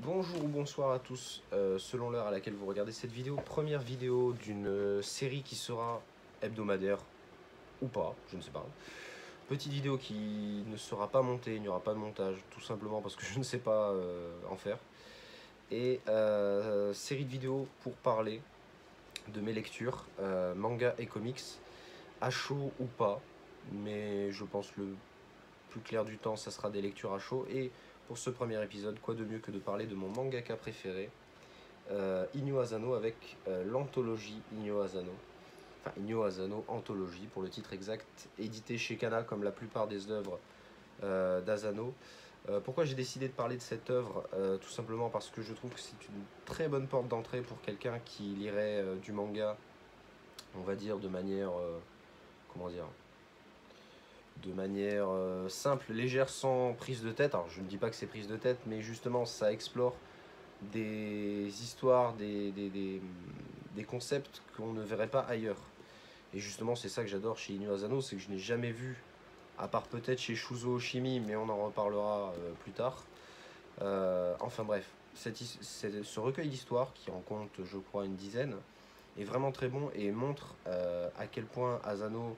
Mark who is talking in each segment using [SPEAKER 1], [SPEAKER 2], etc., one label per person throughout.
[SPEAKER 1] Bonjour ou bonsoir à tous, selon l'heure à laquelle vous regardez cette vidéo. Première vidéo d'une série qui sera hebdomadaire ou pas, je ne sais pas. Petite vidéo qui ne sera pas montée, il n'y aura pas de montage, tout simplement parce que je ne sais pas en faire. Et série de vidéos pour parler de mes lectures, manga et comics, à chaud ou pas. Mais je pense le plus clair du temps, ça sera des lectures à chaud. Et pour ce premier épisode, quoi de mieux que de parler de mon mangaka préféré, Inyo Asano, avec l'anthologie Inyo Asano. Enfin, Inyo Asano Anthologie pour le titre exact, édité chez Kana comme la plupart des œuvres d'Asano. Pourquoi j'ai décidé de parler de cette œuvre? Tout simplement parce que je trouve que c'est une très bonne porte d'entrée pour quelqu'un qui lirait du manga, on va dire de manière, comment dire, de manière simple, légère, sans prise de tête. Alors je ne dis pas que c'est prise de tête, mais justement ça explore des histoires, des concepts qu'on ne verrait pas ailleurs. Et justement c'est ça que j'adore chez Inyo Asano, c'est que je n'ai jamais vu, à part peut-être chez Shuzo Oshimi, mais on en reparlera plus tard. Enfin bref, ce recueil d'histoires, qui en compte je crois une dizaine, est vraiment très bon et montre à quel point Asano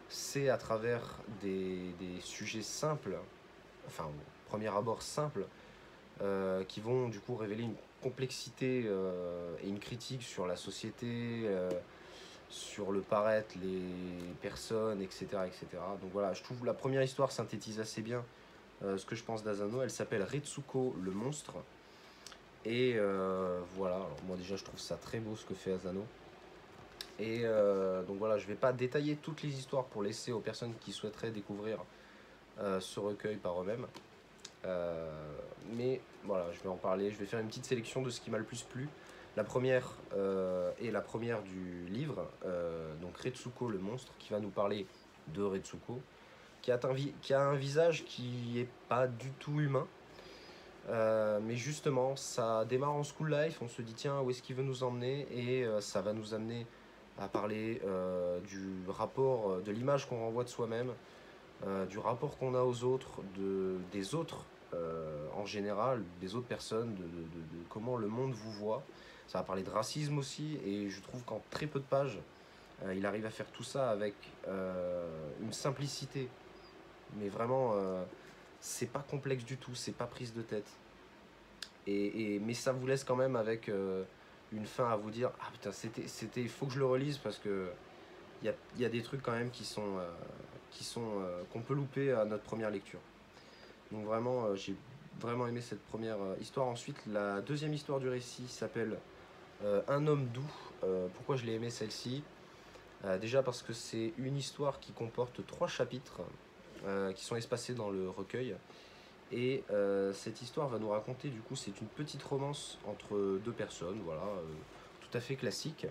[SPEAKER 1] sait à travers des sujets simples, enfin au premier abord simples, qui vont du coup révéler une complexité et une critique sur la société, sur le paraître, les personnes, etc., etc. Donc voilà, je trouve la première histoire synthétise assez bien ce que je pense d'Asano. Elle s'appelle Retsuko le monstre. Et voilà, alors moi déjà je trouve ça très beau ce que fait Asano. Et donc voilà, je ne vais pas détailler toutes les histoires pour laisser aux personnes qui souhaiteraient découvrir ce recueil par eux-mêmes. Mais voilà, je vais en parler, je vais faire une petite sélection de ce qui m'a le plus plu. La première est la première du livre, donc Retsuko le monstre, qui va nous parler de Retsuko, qui a un visage qui n'est pas du tout humain. Mais justement, ça démarre en school life, on se dit tiens, où est-ce qu'il veut nous emmener? Et ça va nous amener à parler du rapport, de l'image qu'on renvoie de soi-même, du rapport qu'on a aux autres, des autres en général, des autres personnes, de comment le monde vous voit. Ça va parler de racisme aussi, et je trouve qu'en très peu de pages, il arrive à faire tout ça avec une simplicité. Mais vraiment, c'est pas complexe du tout, c'est pas prise de tête. Mais ça vous laisse quand même avec une fin à vous dire ah putain, il faut que je le relise parce que il y a des trucs quand même qu'on peut louper à notre première lecture. Donc vraiment, j'ai vraiment aimé cette première histoire. Ensuite, la deuxième histoire du récit s'appelle Un homme doux. Pourquoi je l'ai aimé celle-ci? Déjà parce que c'est une histoire qui comporte 3 chapitres qui sont espacés dans le recueil. Et cette histoire va nous raconter, du coup, c'est une petite romance entre deux personnes, voilà, tout à fait classique.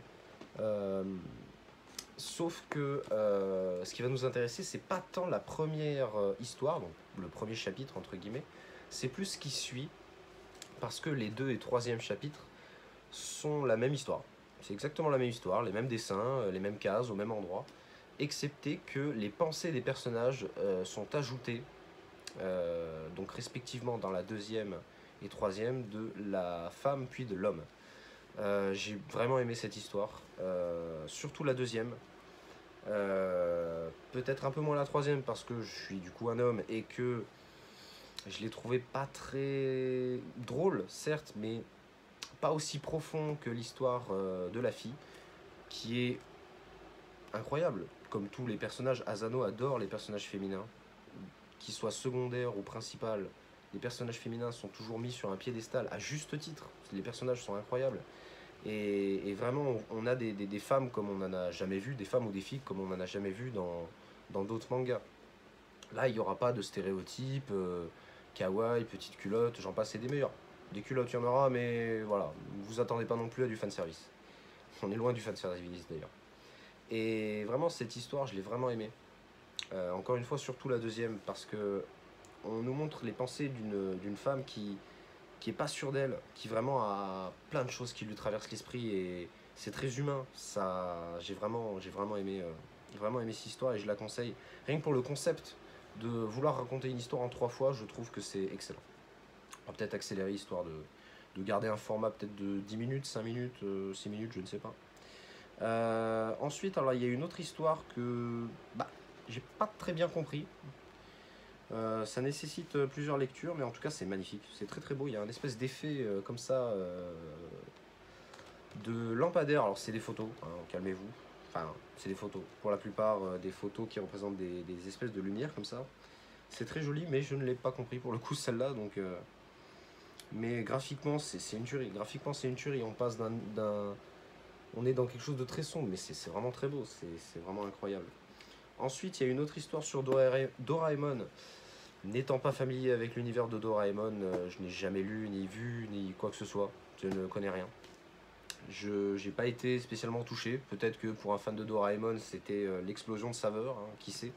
[SPEAKER 1] Sauf que ce qui va nous intéresser, c'est pas tant la première histoire, donc le premier chapitre entre guillemets, c'est plus ce qui suit, parce que les 2 et 3e chapitres sont la même histoire. C'est exactement la même histoire, les mêmes dessins, les mêmes cases au même endroit, excepté que les pensées des personnages sont ajoutées, donc respectivement dans la 2e et 3e, de la femme puis de l'homme. J'ai vraiment aimé cette histoire, surtout la 2e. Peut-être un peu moins la 3e parce que je suis du coup un homme et que je l'ai trouvé pas très drôle, certes, mais pas aussi profond que l'histoire de la fille, qui est incroyable. Comme tous les personnages, Asano adore les personnages féminins, qu'ils soient secondaires ou principales. Les personnages féminins sont toujours mis sur un piédestal à juste titre. Les personnages sont incroyables. Et vraiment, on a des femmes comme on n'en a jamais vu, des femmes ou des filles comme on n'en a jamais vu dans d'autres mangas. Là, il n'y aura pas de stéréotypes, kawaii, petite culotte, j'en passe et des meilleurs. Des culottes, il y en aura, mais voilà, vous attendez pas non plus à du fanservice. On est loin du fanservice d'ailleurs. Et vraiment, cette histoire, je l'ai vraiment aimée. Encore une fois, surtout la 2e, parce que on nous montre les pensées d'une femme qui est pas sûre d'elle, qui vraiment a plein de choses qui lui traversent l'esprit, et c'est très humain. Ça, j'ai vraiment aimé cette histoire et je la conseille. Rien que pour le concept de vouloir raconter une histoire en 3 fois, je trouve que c'est excellent. On va peut-être accélérer histoire de garder un format peut-être de 10 minutes, 5 minutes, 6 minutes, je ne sais pas. Ensuite, alors il y a une autre histoire que bah, j'ai pas très bien compris. Ça nécessite plusieurs lectures, mais en tout cas c'est magnifique, c'est très très beau. Il y a un espèce d'effet comme ça de lampadaire. Alors c'est des photos, hein, calmez-vous. Enfin, c'est des photos. Pour la plupart, des photos qui représentent des espèces de lumière comme ça. C'est très joli, mais je ne l'ai pas compris pour le coup celle-là. Donc, mais graphiquement, c'est une tuerie. Graphiquement, c'est une tuerie. On passe on est dans quelque chose de très sombre, mais c'est vraiment très beau. C'est vraiment incroyable. Ensuite, il y a une autre histoire sur Doraemon. N'étant pas familier avec l'univers de Doraemon, je n'ai jamais lu, ni vu, ni quoi que ce soit. Je ne connais rien. Je n'ai pas été spécialement touché. Peut-être que pour un fan de Doraemon, c'était l'explosion de saveurs, hein, qui sait.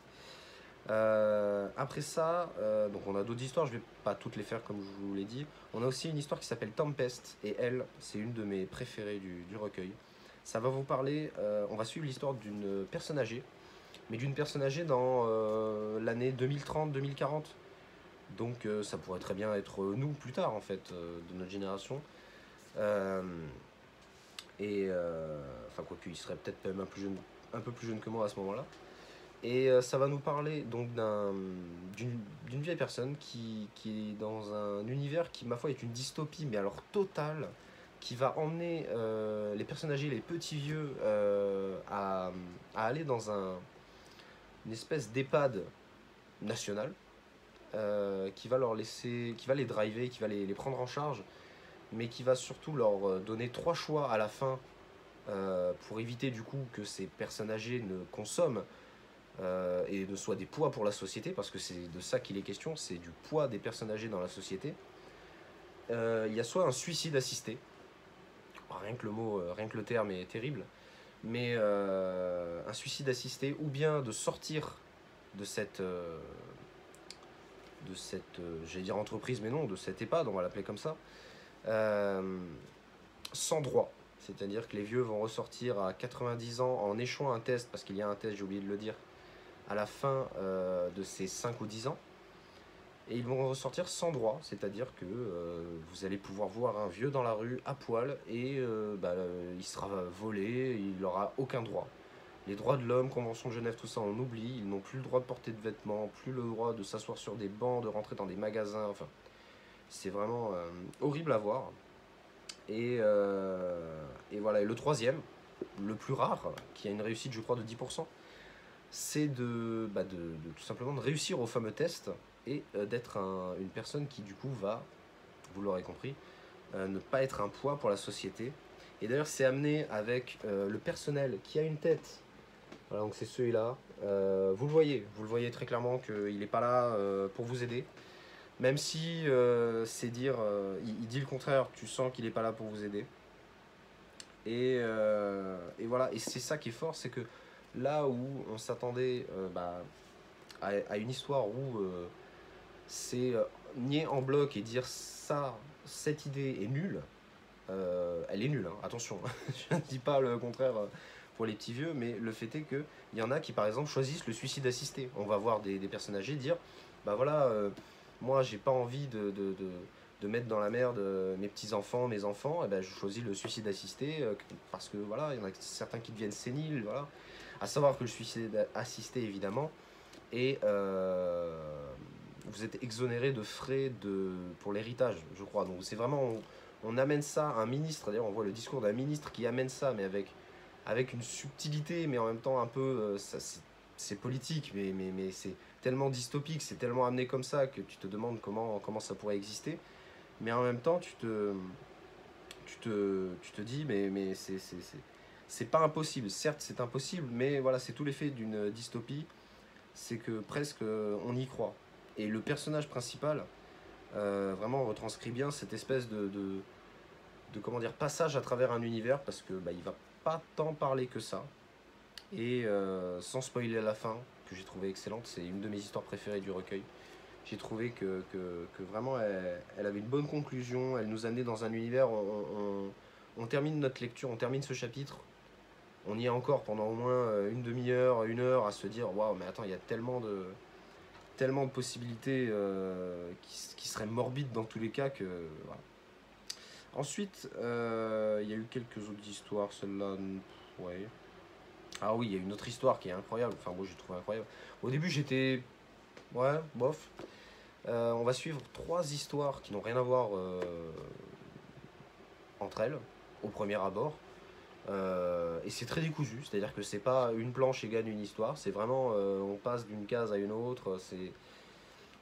[SPEAKER 1] Après ça, donc on a d'autres histoires, je vais pas toutes les faire comme je vous l'ai dit. On a aussi une histoire qui s'appelle Tempest, et elle, c'est une de mes préférées du recueil. Ça va vous parler, on va suivre l'histoire d'une personne âgée, mais d'une personne âgée dans l'année 2030-2040. Donc ça pourrait très bien être nous plus tard en fait, de notre génération. Euh, enfin quoi qu'il serait peut-être même un peu plus jeune que moi à ce moment-là. Et ça va nous parler donc d'une vieille personne qui est dans un univers qui, ma foi, est une dystopie, mais alors totale, qui va emmener les personnes âgées, les petits vieux, à aller dans une espèce d'EHPAD national, qui va leur laisser, qui va les driver, qui va les prendre en charge, mais qui va surtout leur donner trois choix à la fin, pour éviter du coup que ces personnes âgées ne consomment et ne soient des poids pour la société, parce que c'est de ça qu'il est question, c'est du poids des personnes âgées dans la société. Il y a soit un suicide assisté, rien que rien que le terme est terrible, mais un suicide assisté, ou bien de sortir de cette j'allais dire entreprise, mais non, de cette EHPAD, on va l'appeler comme ça, euh, sans droit. C'est-à-dire que les vieux vont ressortir à 90 ans en échouant un test, parce qu'il y a un test, j'ai oublié de le dire, à la fin de ces 5 ou 10 ans. Et ils vont ressortir sans droit, c'est-à-dire que vous allez pouvoir voir un vieux dans la rue à poil et il sera volé, il n'aura aucun droit. Les droits de l'homme, Convention de Genève, tout ça, on oublie. Ils n'ont plus le droit de porter de vêtements, plus le droit de s'asseoir sur des bancs, de rentrer dans des magasins. Enfin, c'est vraiment horrible à voir. Et voilà. Et le troisième, le plus rare, qui a une réussite, je crois, de 10%, c'est tout simplement de réussir au fameux test et d'être une personne qui, du coup, va, vous l'aurez compris, ne pas être un poids pour la société. Et d'ailleurs, c'est amené avec le personnel qui a une tête. Voilà, donc c'est celui-là. Vous le voyez très clairement qu'il n'est pas là pour vous aider. Même si c'est dire, il dit le contraire, tu sens qu'il n'est pas là pour vous aider. Et voilà, et c'est ça qui est fort, c'est que là où on s'attendait à une histoire où c'est nier en bloc et dire ça, cette idée est nulle, elle est nulle, hein, attention, je ne dis pas le contraire pour les petits vieux, mais le fait est qu'il y en a qui par exemple choisissent le suicide assisté. On va voir des personnes âgées dire, bah voilà, moi j'ai pas envie de mettre dans la merde mes petits-enfants, mes enfants, et ben, je choisis le suicide assisté parce que voilà, il y en a certains qui deviennent séniles, voilà. À savoir que le suicide assisté évidemment, et vous êtes exonéré de frais pour l'héritage, je crois. Donc c'est vraiment, on amène ça à un ministre, d'ailleurs on voit le discours d'un ministre qui amène ça, mais avec une subtilité, mais en même temps un peu, c'est politique, mais c'est tellement dystopique, c'est tellement amené comme ça que tu te demandes comment ça pourrait exister. Mais en même temps, tu te dis, mais c'est pas impossible. Certes, c'est impossible, mais voilà, c'est tout l'effet d'une dystopie. C'est que presque on y croit. Et le personnage principal, vraiment retranscrit bien cette espèce de comment dire, passage à travers un univers, parce que il va pas tant parler que ça. Et sans spoiler la fin, que j'ai trouvé excellente, c'est une de mes histoires préférées du recueil. J'ai trouvé que vraiment elle avait une bonne conclusion, elle nous amenait dans un univers, on termine notre lecture, on termine ce chapitre, on y est encore pendant au moins une demi-heure, une heure à se dire waouh, mais attends, il y a tellement de possibilités qui seraient morbides dans tous les cas que voilà. Ensuite, il y a eu quelques autres histoires, celle-là, ouais. Ah oui, il y a une autre histoire qui est incroyable, enfin moi j'ai trouvé incroyable. Au début j'étais, ouais, bof. On va suivre 3 histoires qui n'ont rien à voir entre elles, au premier abord. Et c'est très décousu, c'est-à-dire que c'est pas une planche égale une histoire, c'est vraiment on passe d'une case à une autre, c'est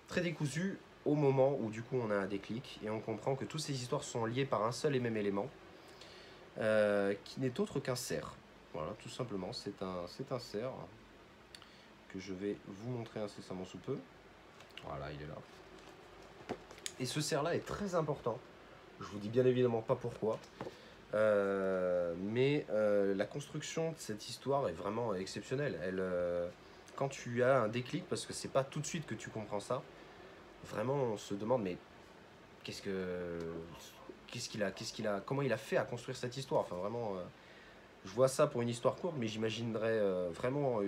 [SPEAKER 1] très décousu au moment où du coup on a un déclic et on comprend que toutes ces histoires sont liées par un seul et même élément, qui n'est autre qu'un cerf. Voilà, tout simplement, c'est un cerf que je vais vous montrer incessamment sous peu. Voilà, il est là. Et ce cerf-là est très important. Je vous dis bien évidemment pas pourquoi. Mais la construction de cette histoire est vraiment exceptionnelle. Quand tu as un déclic, parce que c'est pas tout de suite que tu comprends ça, vraiment on se demande mais qu'est-ce que comment il a fait à construire cette histoire. Enfin vraiment, je vois ça pour une histoire courte, mais j'imaginerais vraiment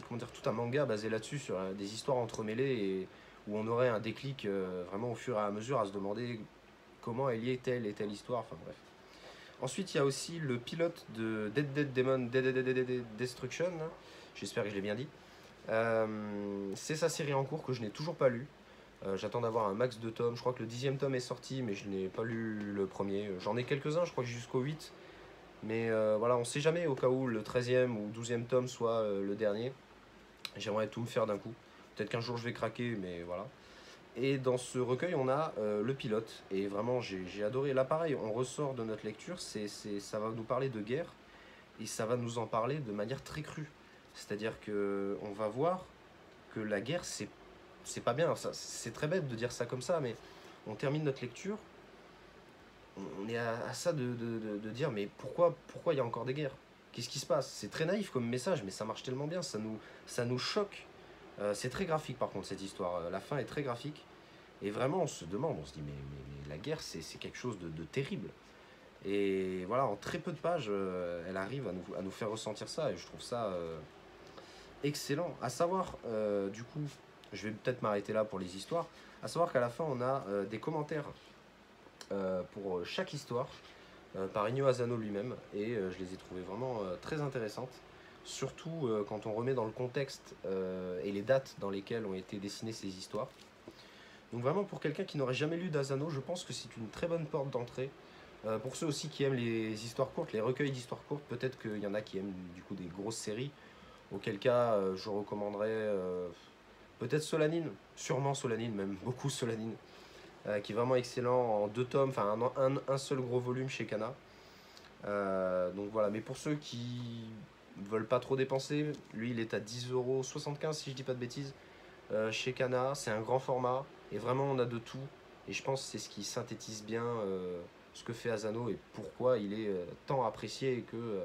[SPEAKER 1] comment dire, tout un manga basé là-dessus sur des histoires entremêlées et où on aurait un déclic vraiment au fur et à mesure à se demander comment est liée telle et telle histoire. Enfin bref. Ensuite, il y a aussi le pilote de Dead Demon Destruction. J'espère que je l'ai bien dit. C'est sa série en cours que je n'ai toujours pas lue. J'attends d'avoir un max de tomes. Je crois que le 10e tome est sorti, mais je n'ai pas lu le premier. J'en ai quelques-uns, je crois que jusqu'au 8. Mais voilà, on sait jamais au cas où le 13e ou 12e tome soit le dernier. J'aimerais tout me faire d'un coup. Peut-être qu'un jour je vais craquer, mais voilà. Et dans ce recueil, on a le pilote. Et vraiment, j'ai adoré. Là, pareil, on ressort de notre lecture. Ça va nous parler de guerre. Et ça va nous en parler de manière très crue. C'est-à-dire que on va voir que la guerre, c'est pas bien. C'est très bête de dire ça comme ça, mais on termine notre lecture. On est à ça de dire, mais pourquoi il y a encore des guerres? Qu'est-ce qui se passe? C'est très naïf comme message, mais ça marche tellement bien. Ça nous choque. C'est très graphique, par contre, cette histoire. La fin est très graphique. Et vraiment, on se demande, on se dit, mais la guerre, c'est quelque chose de terrible. Et voilà, en très peu de pages, elle arrive à nous faire ressentir ça, et je trouve ça excellent. À savoir, du coup, je vais peut-être m'arrêter là pour les histoires, à savoir qu'à la fin, on a des commentaires pour chaque histoire, par Inyo Asano lui-même, et je les ai trouvées vraiment très intéressantes. Surtout quand on remet dans le contexte et les dates dans lesquelles ont été dessinées ces histoires. Donc vraiment pour quelqu'un qui n'aurait jamais lu d'Asano, je pense que c'est une très bonne porte d'entrée. Pour ceux aussi qui aiment les histoires courtes, les recueils d'histoires courtes, peut-être qu'il y en a qui aiment du coup des grosses séries, auquel cas je recommanderais peut-être Solanine, sûrement Solanine, même beaucoup Solanine, qui est vraiment excellent en 2 tomes, enfin un seul gros volume chez Kana. Donc voilà, mais pour ceux qui veulent pas trop dépenser, lui il est à 10,75 € si je dis pas de bêtises. Chez Kana, c'est un grand format et vraiment on a de tout. Et je pense que c'est ce qui synthétise bien ce que fait Asano et pourquoi il est tant apprécié et que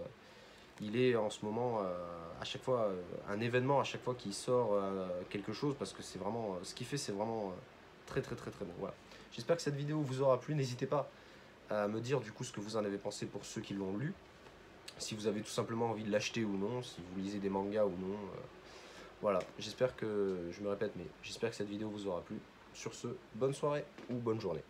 [SPEAKER 1] il est en ce moment à chaque fois un événement à chaque fois qu'il sort quelque chose parce que c'est vraiment ce qu'il fait, c'est vraiment très très très très bon. Voilà. J'espère que cette vidéo vous aura plu. N'hésitez pas à me dire du coup ce que vous en avez pensé pour ceux qui l'ont lu. Si vous avez tout simplement envie de l'acheter ou non, si vous lisez des mangas ou non. Voilà, j'espère que, je me répète, mais j'espère que cette vidéo vous aura plu. Sur ce, bonne soirée ou bonne journée.